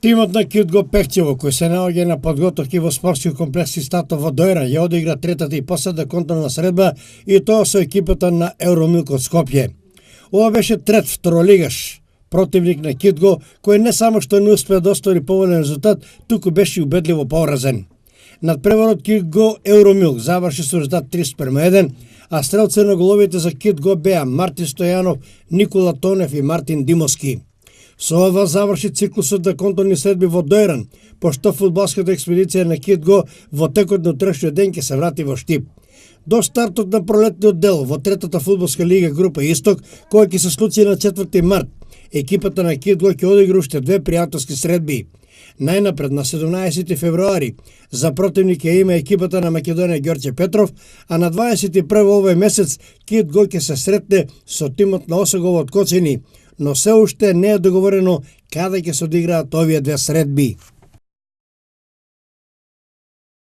Тимот на Кјутго Пехчево, кој се наоѓа на подготовки во спортски комплекс Стато во Дојра, ја одигра третата и последна контролна средба и тоа со екипата на Евромилк од Скопје. Ова беше трет второлигаш противник на Кјутго, кој не само што не успеа да оствари поволен резултат, туку беше и убедливо поразен. Надпреварот Кјутго Евромилк заврши со резултат 3:1, а стрелци на головите за Кјутго беа Мартин Стојанов, Никола Тонев и Мартин Димовски. Со ова заврши циклусот на контролни средби во Дојран, пошто фудбалската експедиција на Кјутго во текот на утрешниот ден ќе се врати во Штип. До стартот на пролетниот дел во третата фудбалска лига група Исток, која ќе се случи на 4 март, екипата на Кјутго ќе одигра уште две пријателски средби. Најнапред на 17 февруари за противник ја има екипата на Македонија Ѓорче Петров, а на 21 овој месец Кјутго ќе се сретне со тимот на Осагова од Коцини, но се уште не е договорено каде ќе се одиграат овие две средби.